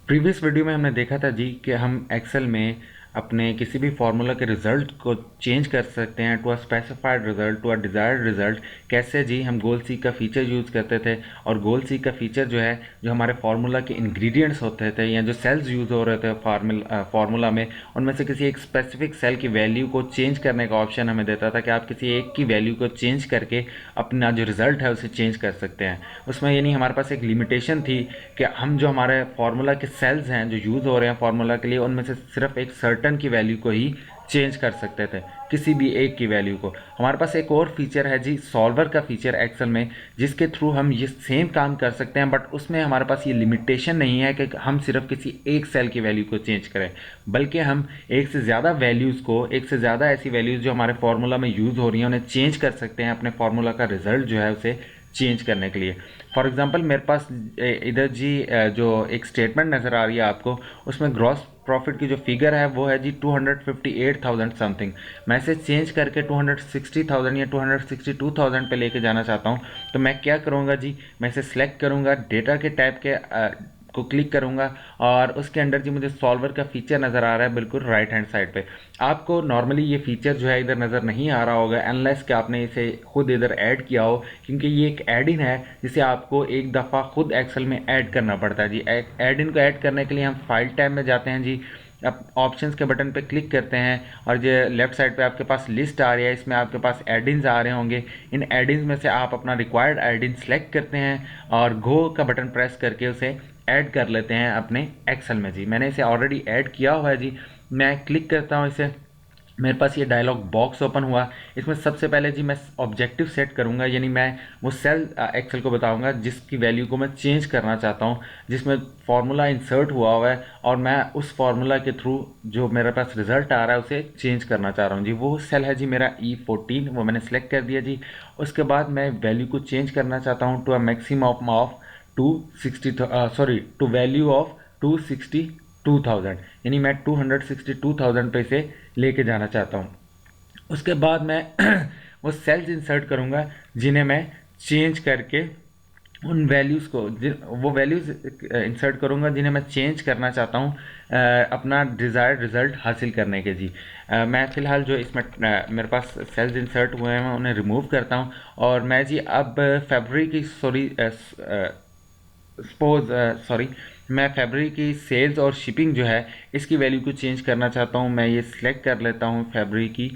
Previous video में हमने देखा था जी कि हम एक्सेल में अपने किसी भी फार्मूला के रिजल्ट को चेंज कर सकते हैं to a specified result, to a desired result. कैसे जी हम गोल सी का फीचर यूज़ करते थे, और गोल सी का फीचर जो है जो हमारे फार्मूला के इंग्रेडिएंट्स होते थे या जो सेल्स यूज़ हो रहे थे फार्मूला में, उनमें से किसी एक स्पेसिफिक सेल की वैल्यू को चेंज करने का ऑप्शन हमें देता था कि आप किसी एक की वैल्यू को चेंज करके अपना जो रिजल्ट है उसे चेंज कर सकते हैं। उसमें यानी हमारे पास एक लिमिटेशन थी कि हम जो हमारे फार्मूला के सेल्स हैं जो यूज़ हो रहे हैं फार्मूला के लिए, उनमें से सिर्फ एक सर्टन की वैल्यू को ही चेंज कर सकते थे, किसी भी एक की वैल्यू को। हमारे पास एक और फीचर है जी, सॉल्वर का फीचर एक्सेल में, जिसके थ्रू हम ये सेम काम कर सकते हैं, बट उसमें हमारे पास ये लिमिटेशन नहीं है कि हम सिर्फ किसी एक सेल की वैल्यू को चेंज करें, बल्कि हम एक से ज़्यादा वैल्यूज़ को, एक से ज़्यादा ऐसी वैल्यूज़ जो हमारे फार्मूला में यूज़ हो रही हैं उन्हें चेंज कर सकते हैं अपने फार्मूला का रिजल्ट जो है उसे चेंज करने के लिए। फॉर एग्जांपल मेरे पास इधर जी जो एक स्टेटमेंट नज़र आ रही है आपको, उसमें ग्रॉस प्रॉफिट की जो फिगर है वो है जी 258,000 समथिंग। मैं इसे चेंज करके 260,000 या 262,000 पे लेके जाना चाहता हूँ। तो मैं क्या करूँगा जी, मैं इसे सिलेक्ट करूँगा, डेटा के टैब के को क्लिक करूँगा, और उसके अंदर जी मुझे सॉल्वर का फीचर नज़र आ रहा है बिल्कुल राइट हैंड साइड पे। आपको नॉर्मली ये फीचर जो है इधर नज़र नहीं आ रहा होगा अनलेस कि आपने इसे खुद इधर ऐड किया हो, क्योंकि ये एक एड इन है जिसे आपको एक दफ़ा खुद एक्सेल में ऐड करना पड़ता है जी। एड इन को ऐड करने के लिए हम फाइल टैब में जाते हैं जी, अब ऑप्शंस के बटन पे क्लिक करते हैं, और जो लेफ्ट साइड पे आपके पास लिस्ट आ रही है, इसमें आपके पास एडिन्स आ रहे होंगे। इन एडिन्स में से आप अपना रिक्वायर्ड एडिन सेलेक्ट करते हैं और गो का बटन प्रेस करके उसे ऐड कर लेते हैं अपने एक्सेल में जी। मैंने इसे ऑलरेडी ऐड किया हुआ है जी। मैं क्लिक करता हूँ इसे, मेरे पास ये डायलॉग बॉक्स ओपन हुआ। इसमें सबसे पहले जी मैं ऑब्जेक्टिव सेट करूंगा, यानी मैं वो सेल एक्सेल को बताऊंगा जिसकी वैल्यू को मैं चेंज करना चाहता हूं, जिसमें फार्मूला इंसर्ट हुआ है, और मैं उस फार्मूला के थ्रू जो मेरे पास रिजल्ट आ रहा है उसे चेंज करना चाह रहा हूं जी। वो सेल है जी मेरा E14, वो मैंने सेलेक्ट कर दिया जी। उसके बाद मैं वैल्यू को चेंज करना चाहता हूँ to a maximum of 260, sorry to value of 262,000, यानी मैं 262,000 पे से लेके जाना चाहता हूँ। उसके बाद मैं वो सेल्स इंसर्ट करूँगा जिन्हें मैं चेंज करके उन वैल्यूज़ को, वो वैल्यूज़ इंसर्ट करूँगा जिन्हें मैं चेंज करना चाहता हूँ अपना डिज़ायर्ड रिज़ल्ट हासिल करने के जी। मैं फ़िलहाल जो इसमें मेरे पास सेल्स इंसर्ट हुए हैं मैं उन्हें रिमूव करता हूँ, और मैं जी अब फरवरी की सॉरी मैं फरवरी की सेल्स और शिपिंग जो है इसकी वैल्यू को चेंज करना चाहता हूँ। मैं ये सिलेक्ट कर लेता हूँ फरवरी की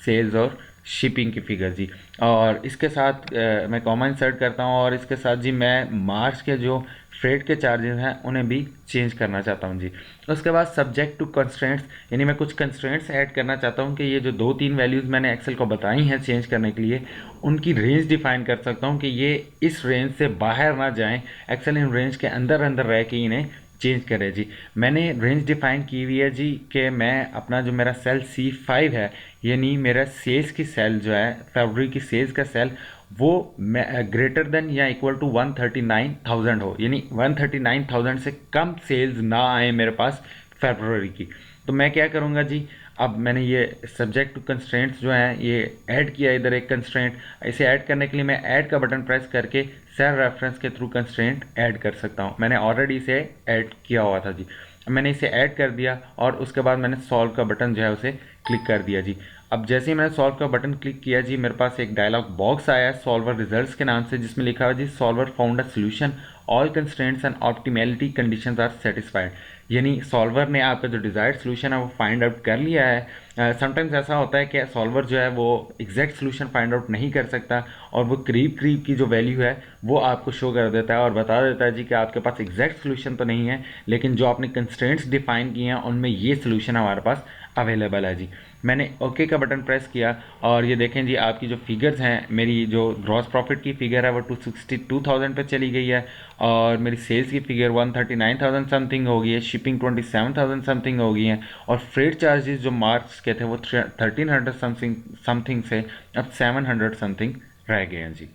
सेल्स और शिपिंग की फिगर जी, और इसके साथ मैं कॉमा इंसर्ट करता हूँ, और इसके साथ जी मैं मार्च के जो फ्रेट के चार्जेस हैं उन्हें भी चेंज करना चाहता हूँ जी। उसके बाद सब्जेक्ट टू कंस्ट्रेंट्स, यानी मैं कुछ कंस्ट्रेंट्स ऐड करना चाहता हूँ कि ये जो 2-3 वैल्यूज़ मैंने एक्सेल को बताई हैं चेंज करने के लिए, उनकी रेंज डिफाइन कर सकता हूँ कि ये इस रेंज से बाहर ना जाएं, एक्सेल इन रेंज के अंदर अंदर रह के इन्हें चेंज करें जी। मैंने रेंज डिफाइन की हुई है जी कि मैं अपना जो मेरा सेल C5 है, यानी मेरा सेल्स की सेल जो है फरवरी की सेल्स का सेल, वो ग्रेटर देन या इक्वल टू 139,000 हो, यानी 139,000 से कम सेल्स ना आए मेरे पास फरवरी की। तो मैं क्या करूँगा जी, अब मैंने ये सब्जेक्ट टू कंस्ट्रेंट्स जो हैं ये ऐड किया इधर एक कंस्ट्रेंट। इसे ऐड करने के लिए मैं ऐड का बटन प्रेस करके सेल रेफरेंस के थ्रू कंस्ट्रेंट ऐड कर सकता हूँ। मैंने ऑलरेडी इसे ऐड किया हुआ था जी। मैंने इसे ऐड कर दिया, और उसके बाद मैंने सॉल्व का बटन जो है उसे क्लिक कर दिया जी। अब जैसे ही मैंने सॉल्व का बटन क्लिक किया जी, मेरे पास एक डायलॉग बॉक्स आया है सॉल्वर रिजल्ट्स के नाम से, जिसमें लिखा हुआ जी solver found a solution, all constraints and optimality conditions are satisfied, यानी सॉल्वर ने आपका जो डिज़ायर्ड सोल्यूशन है वो फाइंड आउट कर लिया है। समटाइम्स ऐसा होता है कि सॉल्वर जो है वो एग्जैक्ट सोल्यूशन फाइंड आउट नहीं कर सकता, और वो करीब करीब की जो वैल्यू है वो आपको शो कर देता है और बता देता है जी कि आपके पास एग्जैक्ट सोल्यूशन तो नहीं है, लेकिन जो आपने कंस्ट्रेंट्स डिफाइन किए हैं उनमें ये सोल्यूशन हमारे पास अवेलेबल है जी। मैंने ओके का बटन प्रेस किया, और ये देखें जी आपकी जो फिगर्स हैं, मेरी जो ग्रॉस प्रॉफिट की फिगर है वो 262,000 पे चली गई है, और मेरी सेल्स की फिगर 139,000 समथिंग हो गई है, शिपिंग 27,000 समथिंग हो गई है, और फ्रेट चार्जेस जो मार्च के थे वो 1300 समथिंग से अब 700 समथिंग रह गए हैं जी।